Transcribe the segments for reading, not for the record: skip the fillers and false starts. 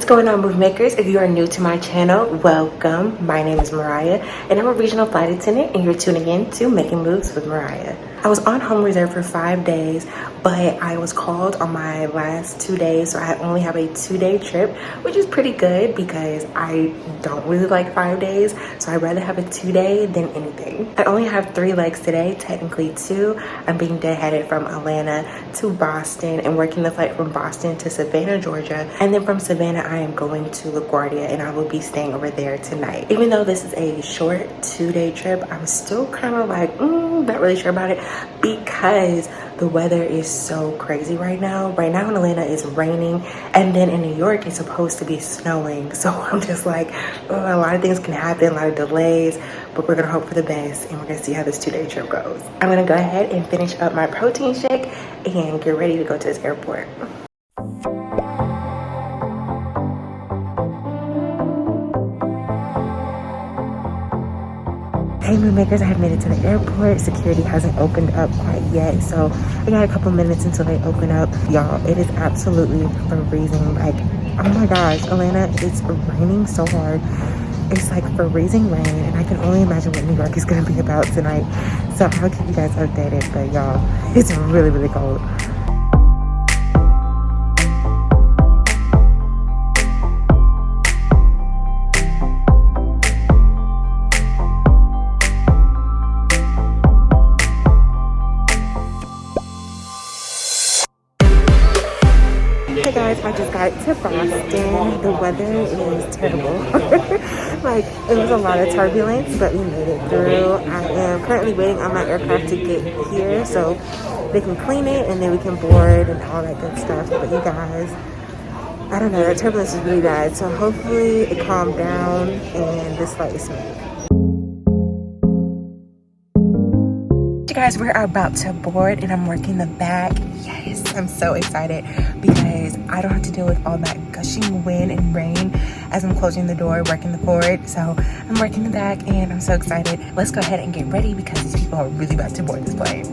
What's going on, move makers? If you are new to my channel, welcome. My name is Moriah and I'm a regional flight attendant, and you're tuning in to Making Moves with Moriah. I was on home reserve for 5 days, but I was called on my last 2 days, so I only have a 2-day trip, which is pretty good because I don't really like 5 days, so I'd rather have a 2-day than anything. I only have 3 legs today, technically 2. I'm being deadheaded from Atlanta to Boston and working the flight from Boston to Savannah, Georgia, and then from Savannah I am going to LaGuardia and I will be staying over there tonight. Even though this is a short 2-day trip, I'm still kind of like not really sure about it because the weather is so crazy right now. Right now in Atlanta it's raining, and then in New York it's supposed to be snowing, so I'm just like, a lot of things can happen, a lot of delays, but we're gonna hope for the best and we're gonna see how this 2-day trip goes. I'm gonna go ahead and finish up my protein shake and get ready to go to this airport. Hey moon makers, I have made it to the airport. Security hasn't opened up quite yet, so I got a couple minutes until they open up. Y'all, it is absolutely freezing. Like, oh my gosh, Atlanta, it's raining so hard. It's like freezing rain, and I can only imagine what New York is gonna be about tonight. So I'll keep you guys updated, but y'all, it's really, really cold. Hey guys, I just got to Boston. The weather is terrible. Like, it was a lot of turbulence, but we made it through. I am currently waiting on my aircraft to get here so they can clean it and then we can board and all that good stuff. But you guys, I don't know, the turbulence is really bad, so hopefully it calmed down and this flight is smooth. You guys, we're about to board and I'm working the back. Yes, I'm so excited because I don't have to deal with all that gushing wind and rain as I'm closing the door, working the board. So I'm working the back and I'm so excited. Let's go ahead and get ready because these people are really about to board this plane.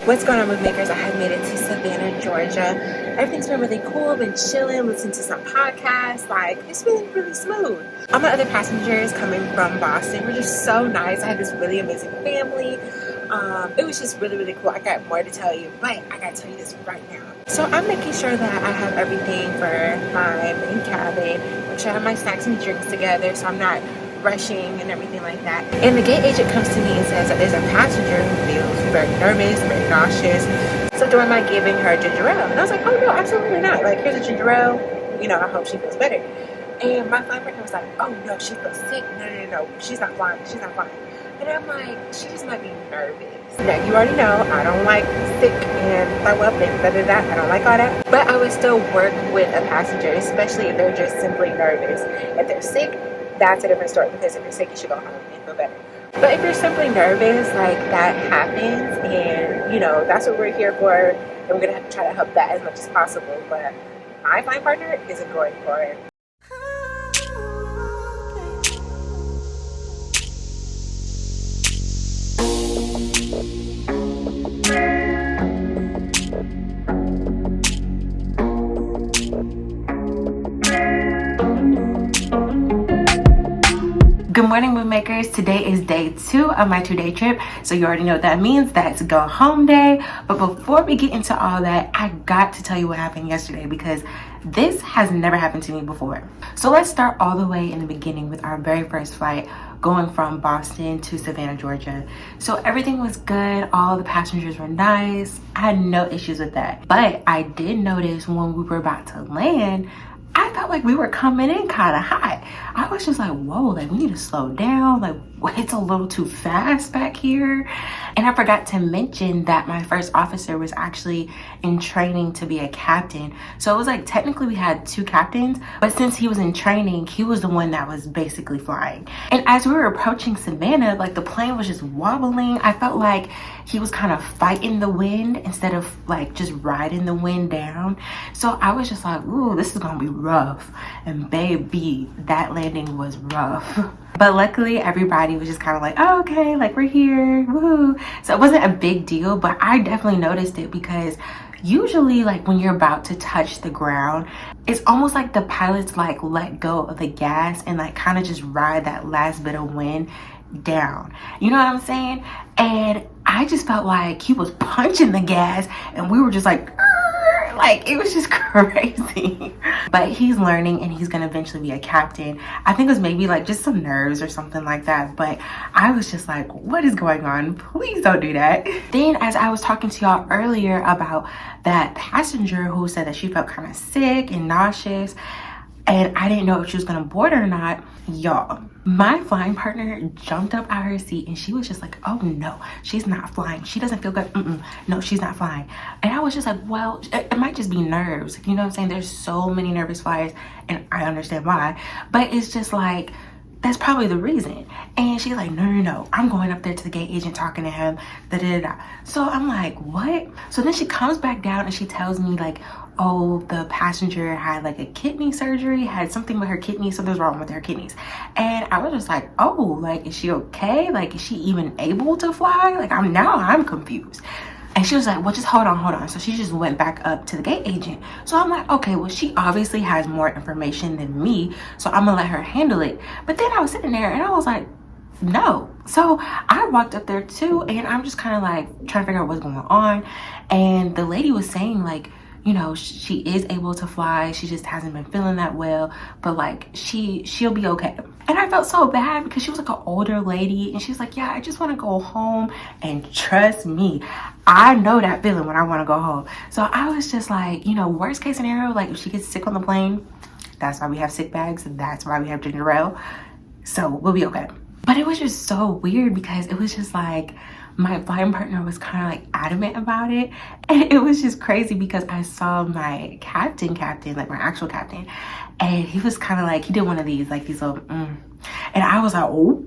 What's going on, move makers? I have made it to Savannah, Georgia. Everything's been really cool. I've been chilling, listening to some podcasts. Like, it's been really smooth. All my other passengers coming from Boston were just so nice. I had this really amazing family. It was just really, really cool. I got more to tell you, but I gotta tell you this right now. So I'm making sure that I have everything for my main cabin. Make sure I have my snacks and drinks together so I'm not rushing and everything like that. And the gate agent comes to me and says that there's a passenger who feels very nervous, very nauseous. So do I mind giving her ginger ale? And I was like, oh no, absolutely not. Like, here's a ginger ale. You know, I hope she feels better. And my flight partner was like, oh no, she feels sick. No, she's not flying. She's not flying. And I'm like, she just might be nervous. Now, you already know I don't like sick and throw up and da-da-da. I don't like all that. But I would still work with a passenger, especially if they're just simply nervous. If they're sick, that's a different story, because if you're sick, you should go home and feel better. But if you're simply nervous, like, that happens, and you know, that's what we're here for, and we're gonna have to try to help that as much as possible. But my flight partner isn't going for it. Good morning, move makers. Today is day 2 of my 2-day trip, so you already know what that means. That's go home day. But before we get into all that, I got to tell you what happened yesterday because this has never happened to me before. So let's start all the way in the beginning with our very first flight going from Boston to Savannah, Georgia. So everything was good. All the passengers were nice. I had no issues with that. But I did notice when we were about to land, I felt like we were coming in kind of hot. I was just like, whoa, like, we need to slow down. Like, it's a little too fast back here. And I forgot to mention that my first officer was actually in training to be a captain. So it was like, technically we had 2 captains, but since he was in training, he was the one that was basically flying. And as we were approaching Savannah, like, the plane was just wobbling. I felt like he was kind of fighting the wind instead of like just riding the wind down. So I was just like, ooh, this is gonna be rough. rough. And baby, that landing was rough. But luckily everybody was just kind of like, oh, okay, like we're here, woohoo. So it wasn't a big deal, but I definitely noticed it because usually like when you're about to touch the ground, it's almost like the pilots like let go of the gas and like kind of just ride that last bit of wind down. You know what I'm saying? And I just felt like he was punching the gas and we were just like it was just crazy. But he's learning and he's gonna eventually be a captain. I think it was maybe like just some nerves or something like that, but I was just like, what is going on? Please don't do that. Then as I was talking to y'all earlier about that passenger who said that she felt kind of sick and nauseous and I didn't know if she was gonna board or not, y'all, my flying partner jumped up out of her seat and she was just like, oh no, she's not flying, she doesn't feel good, no, she's not flying. And I was just like, well, it might just be nerves, you know what I'm saying? There's so many nervous flyers and I understand why, but it's just like, that's probably the reason. And she's like, no, I'm going up there to the gate agent talking to him, da. So I'm like, what? So then she comes back down and she tells me like, oh, the passenger had like a kidney surgery, had something with her kidneys, something's wrong with her kidneys. And I was just like, oh, like, is she okay? Like, is she even able to fly? Like, I'm confused. And she was like, well, just hold on. So she just went back up to the gate agent. So I'm like, okay, well, she obviously has more information than me, so I'm gonna let her handle it. But then I was sitting there and I was like, no. So I walked up there too, and I'm just kind of like trying to figure out what's going on. And the lady was saying like, you know, she is able to fly, she just hasn't been feeling that well, but like she'll be okay. And I felt so bad because she was like an older lady and she's like, yeah, I just want to go home. And trust me, I know that feeling when I want to go home. So I was just like, you know, worst case scenario, like if she gets sick on the plane, that's why we have sick bags and that's why we have ginger ale, so we'll be okay. But it was just so weird because it was just like my flying partner was kind of like adamant about it, and it was just crazy because I saw my captain, like my actual captain, and he was kind of like, he did one of these, like these little and I was like, oh.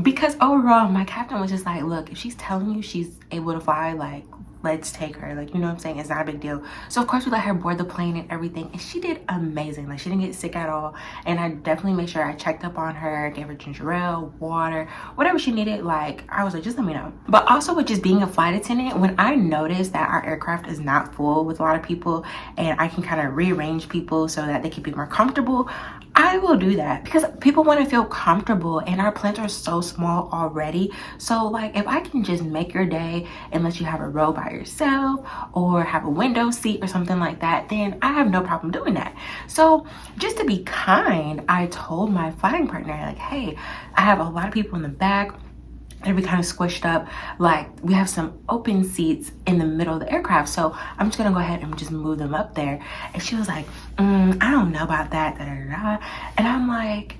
Because overall my captain was just like, look, if she's telling you she's able to fly, like, let's take her, like, you know what I'm saying? It's not a big deal. So of course we let her board the plane and everything, and she did amazing. Like, she didn't get sick at all, and I definitely made sure I checked up on her, gave her ginger ale, water, whatever she needed. Like, I was like, just let me know. But also with just being a flight attendant, when I notice that our aircraft is not full with a lot of people and I can kind of rearrange people so that they can be more comfortable, I will do that because people want to feel comfortable and our planes are so small already. So like, if I can just make your day and let you have a row by yourself or have a window seat or something like that, then I have no problem doing that. So just to be kind, I told my flying partner like, hey, I have a lot of people in the back, they'll be kind of squished up, like we have some open seats in the middle of the aircraft, so I'm just gonna go ahead and just move them up there. And she was like, I don't know about that, and I'm like,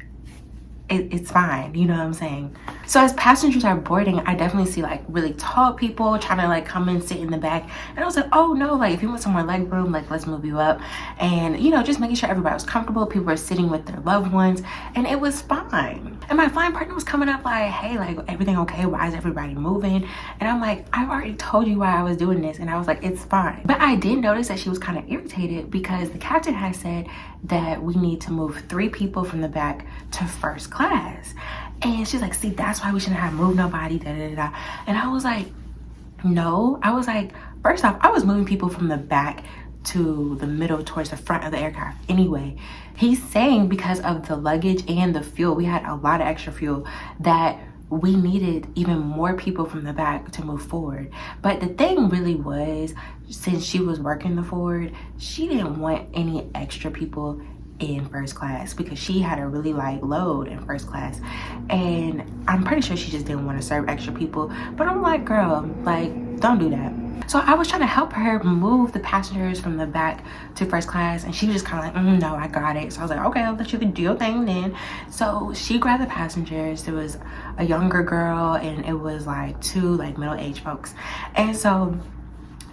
it's fine, you know what I'm saying? So as passengers are boarding, I definitely see like really tall people trying to like come and sit in the back, and I was like, oh no, like if you want some more leg room, like let's move you up. And you know, just making sure everybody was comfortable, people were sitting with their loved ones, and it was fine. And my flying partner was coming up like, hey, like everything okay? Why is everybody moving? And I'm like, I've already told you why I was doing this. And I was like, it's fine. But I did notice that she was kind of irritated because the captain had said that we need to move 3 people from the back to first class. And she's like, see, that's why we shouldn't have moved nobody, And I was like, no. I was like, first off, I was moving people from the back to the middle towards the front of the aircraft anyway. He's saying because of the luggage and the fuel, we had a lot of extra fuel, that we needed even more people from the back to move forward. But the thing really was, since she was working the forward, she didn't want any extra people in first class because she had a really light load in first class, and I'm pretty sure she just didn't want to serve extra people. But I'm like, girl, like, don't do that. So I was trying to help her move the passengers from the back to first class, and she was just kind of like, no, I got it. So I was like, okay, I'll let you do your thing then. So she grabbed the passengers. There was a younger girl and it was like 2 like middle-aged folks, and so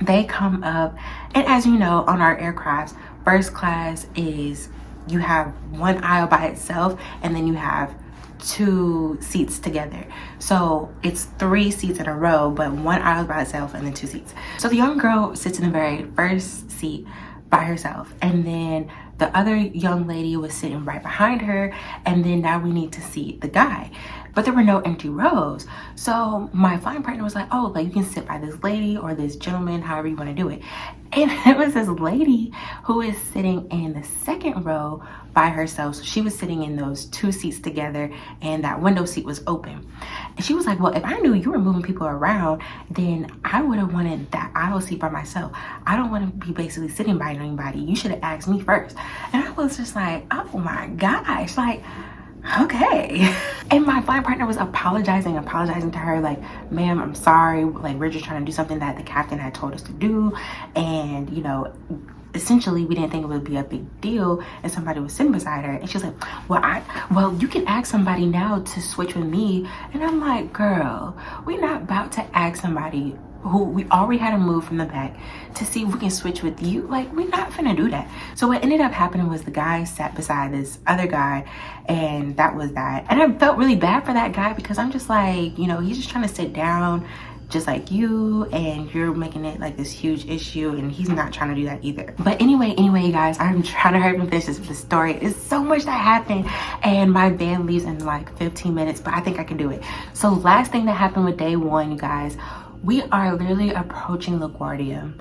they come up, and as you know, on our aircrafts, first class is, you have one aisle by itself and then you have 2 seats together. So it's 3 seats in a row, but one aisle by itself and then 2 seats. So the young girl sits in the very first seat, by herself, and then the other young lady was sitting right behind her, and then now we need to seat the guy, but there were no empty rows. So my flying partner was like, oh, like you can sit by this lady or this gentleman, however you want to do it. And it was this lady who is sitting in the second row by herself. So she was sitting in those two seats together, and that window seat was open. And she was like, well, if I knew you were moving people around, then I would have wanted that aisle seat by myself. I don't want to be basically sitting by anybody. You should have asked me first. And I was just like, oh my gosh, like, okay. And my flight partner was apologizing to her, like, ma'am, I'm sorry, like, we're just trying to do something that the captain had told us to do, and you know, essentially we didn't think it would be a big deal and somebody was sitting beside her. And she was like, well, you can ask somebody now to switch with me. And I'm like, girl, we're not about to ask somebody who we already had to move from the back to see if we can switch with you. Like, we're not gonna do that. So what ended up happening was the guy sat beside this other guy, and that was that. And I felt really bad for that guy, because I'm just like, you know, he's just trying to sit down just like you, and you're making it like this huge issue, and he's not trying to do that either. But anyway, you guys, I'm trying to hurry up and finish this story. It's so much that happened, and my van leaves in like 15 minutes, but I think I can do it. So last thing that happened with day one, you guys, we are literally approaching LaGuardia,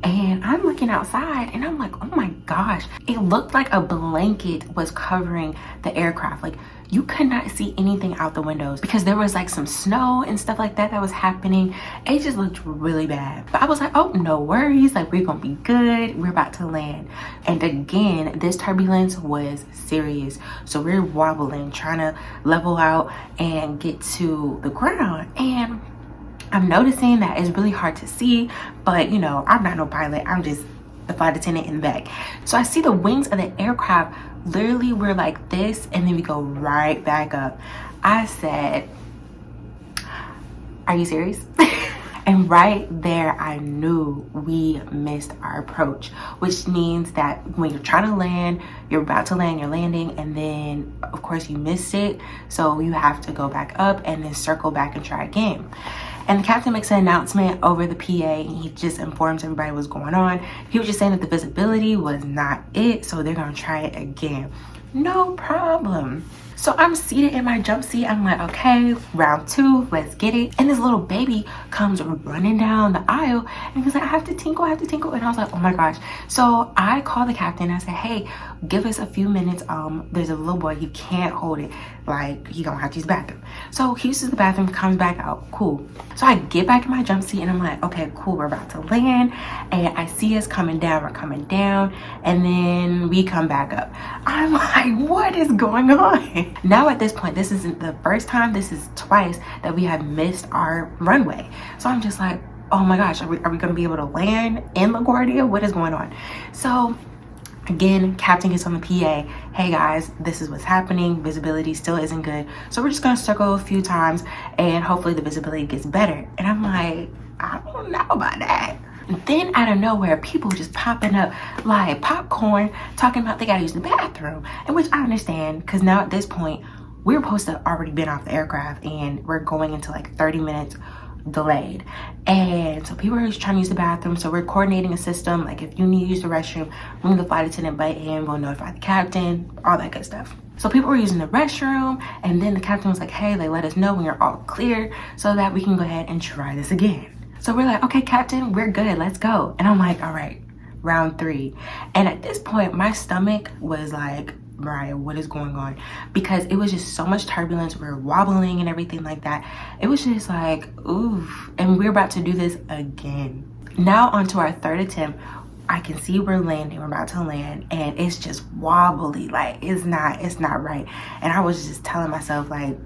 and I'm looking outside and I'm like, oh my gosh, it looked like a blanket was covering the aircraft. Like, you could not see anything out the windows because there was like some snow and stuff like that was happening. It just looked really bad. But I was like, oh, no worries, like, we're gonna be good, we're about to land. And again, this turbulence was serious, so we're wobbling, trying to level out and get to the ground. And I'm noticing that it's really hard to see, but you know, I'm not no pilot, I'm just the flight attendant in the back. So I see the wings of the aircraft literally were like this, and then we go right back up. I said, are you serious? And right there, I knew we missed our approach, which means that when you're trying to land, you're about to land, you're landing, and then of course you missed it. So you have to go back up and then circle back and try again. And the captain makes an announcement over the PA, and he just informs everybody what's going on. He was just saying that the visibility was not it, so they're gonna try it again. No problem. So I'm seated in my jump seat. I'm like, okay, round two, let's get it. And this little baby comes running down the aisle, and he's like, I have to tinkle. And I was like, oh my gosh. So I called the captain. I said, hey, give us a few minutes. There's a little boy, he can't hold it. Like, he gonna have to use the bathroom. So he uses the bathroom, comes back out, cool. So I get back in my jump seat, and I'm like, okay, cool, we're about to land. And I see us coming down, we're coming down, and then we come back up. I'm like, what is going on? Now at this point, this isn't the first time, this is twice that we have missed our runway. So I'm just like, oh my gosh, are we gonna be able to land in LaGuardia? What is going on? So again, captain gets on the PA, hey guys, this is what's happening, visibility still isn't good, so we're just gonna circle a few times and hopefully the visibility gets better. And I'm like, I don't know about that. And then out of nowhere, people just popping up like popcorn, talking about they gotta use the bathroom. And which I understand, because now at this point, we're supposed to have already been off the aircraft, and we're going into like 30 minutes delayed. And so people are just trying to use the bathroom, so we're coordinating a system. Like, if you need to use the restroom, ring the flight attendant button, we'll notify the captain, all that good stuff. So people were using the restroom, and then the captain was like, hey, like, let us know when you're all clear so that we can go ahead and try this again. So we're like, okay, captain, we're good, let's go. And I'm like, all right, round three. And at this point, my stomach was like, Moriah, what is going on? Because it was just so much turbulence, we were wobbling and everything like that. It was just like, oof. And we're about to do this again. Now onto our third attempt. I can see we're landing, we're about to land, and it's just wobbly, like it's not right. And I was just telling myself, like,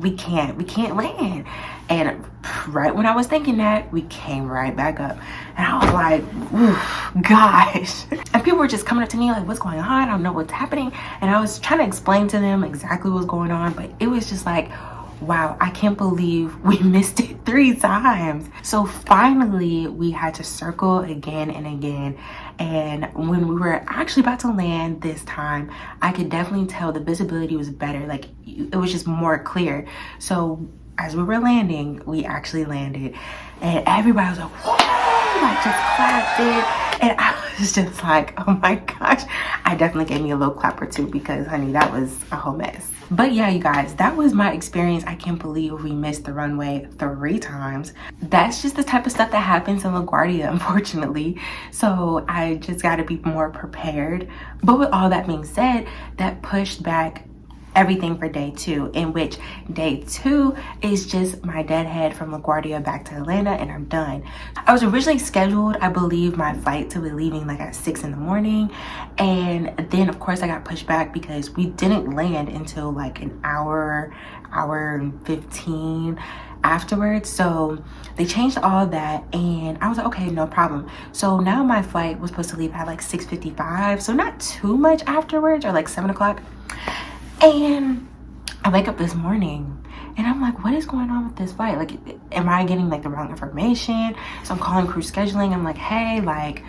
we can't land. And right when I was thinking that, we came right back up, and I was like, ooh, gosh. And people were just coming up to me like, what's going on? I don't know what's happening. And I was trying to explain to them exactly what's going on, but it was just like, wow, I can't believe we missed it 3 times. So finally we had to circle again and again. And when we were actually about to land this time, I could definitely tell the visibility was better. Like, it was just more clear. So as we were landing, we actually landed, and everybody was like, whoa, like just clapped it. And I was just like, oh my gosh. I definitely gave me a little clap or two because, honey, that was a whole mess. But yeah, you guys, that was my experience. I can't believe we missed the runway 3 times. That's just the type of stuff that happens in LaGuardia, unfortunately. So I just got to be more prepared. But with all that being said, that pushed back everything for day 2, in which day 2 is just my deadhead from LaGuardia back to Atlanta, and I'm done. I was originally scheduled, I believe, my flight to be leaving like at 6 in the morning, and then of course I got pushed back because we didn't land until like an hour and 15 afterwards. So they changed all that, and I was like, okay, no problem. So now my flight was supposed to leave at like 6:55, so not too much afterwards, or like 7 o'clock. And I wake up this morning and I'm like, what is going on with this flight? Like, am I getting like the wrong information? So I'm calling crew scheduling. I'm like, hey, like,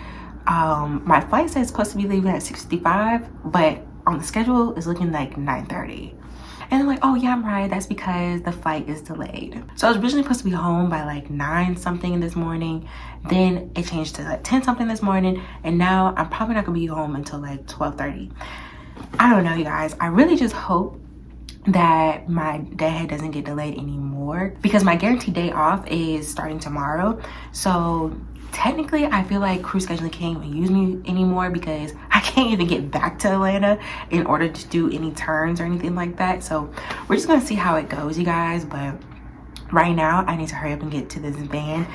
my flight says it's supposed to be leaving at 6:55, but on the schedule it's looking like 9:30. And I'm like, oh yeah, I'm right. That's because the flight is delayed. So I was originally supposed to be home by like 9 something this morning. Then it changed to like 10 something this morning. And now I'm probably not gonna be home until like 12:30. I don't know, you guys. I really just hope that my deadhead doesn't get delayed anymore, because my guaranteed day off is starting tomorrow. So technically I feel like crew scheduling can't even use me anymore because I can't even get back to Atlanta in order to do any turns or anything like that. So we're just gonna see how it goes, you guys. But right now I need to hurry up and get to this van.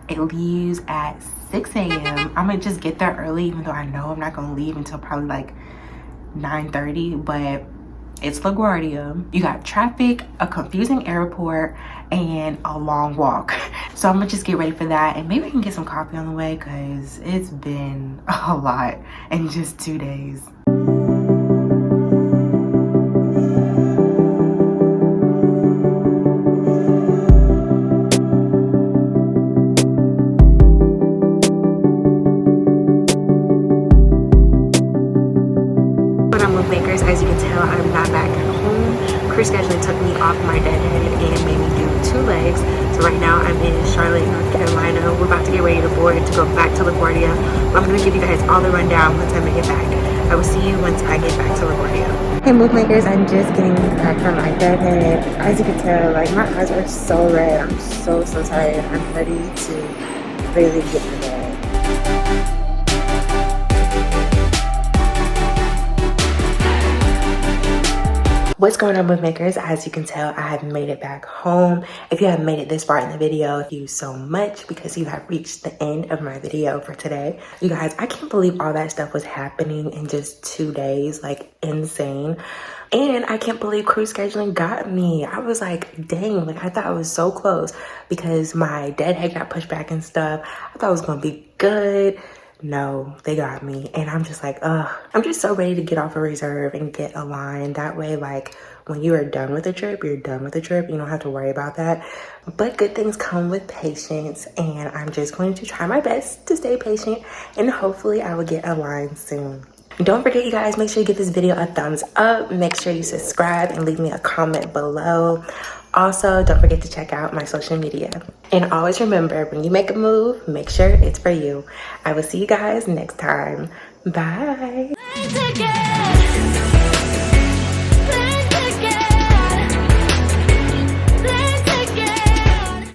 It leaves at 6 a.m. I'm gonna just get there early, even though I know I'm not gonna leave until probably like 9:30, but it's LaGuardia. You got traffic, a confusing airport, and a long walk. So I'm gonna just get ready for that, and maybe I can get some coffee on the way because it's been a lot in just 2 days. As you can tell, I'm not back at home. Crew scheduling took me off my deadhead and made me do 2 legs. So right now I'm in Charlotte, North Carolina. We're about to get ready to board to go back to LaGuardia. I'm going to give you guys all the rundown once I make it back. I will see you once I get back to LaGuardia. Hey move makers, I'm just getting back from my deadhead. As you can tell, like, my eyes are so red. I'm so tired. I'm ready to really get in bed. What's going on, move makers? As you can tell, I have made it back home. If you haven't made it this far in the video, thank you so much, because you have reached the end of my video for today. You guys, I can't believe all that stuff was happening in just 2 days, like insane. And I can't believe crew scheduling got me. I was like, dang, like I thought I was so close because my deadhead got pushed back and stuff. I thought it was gonna be good. No, they got me, and I'm just like, ugh. I'm just so ready to get off a reserve and get a line. That way, like, when you are done with the trip, you're done with the trip. You don't have to worry about that. But good things come with patience, and I'm just going to try my best to stay patient, and hopefully I will get a line soon. Don't forget, you guys, make sure you give this video a thumbs up. Make sure you subscribe and leave me a comment below. Also, don't forget to check out my social media. And always remember, when you make a move, make sure it's for you. I will see you guys next time. Bye.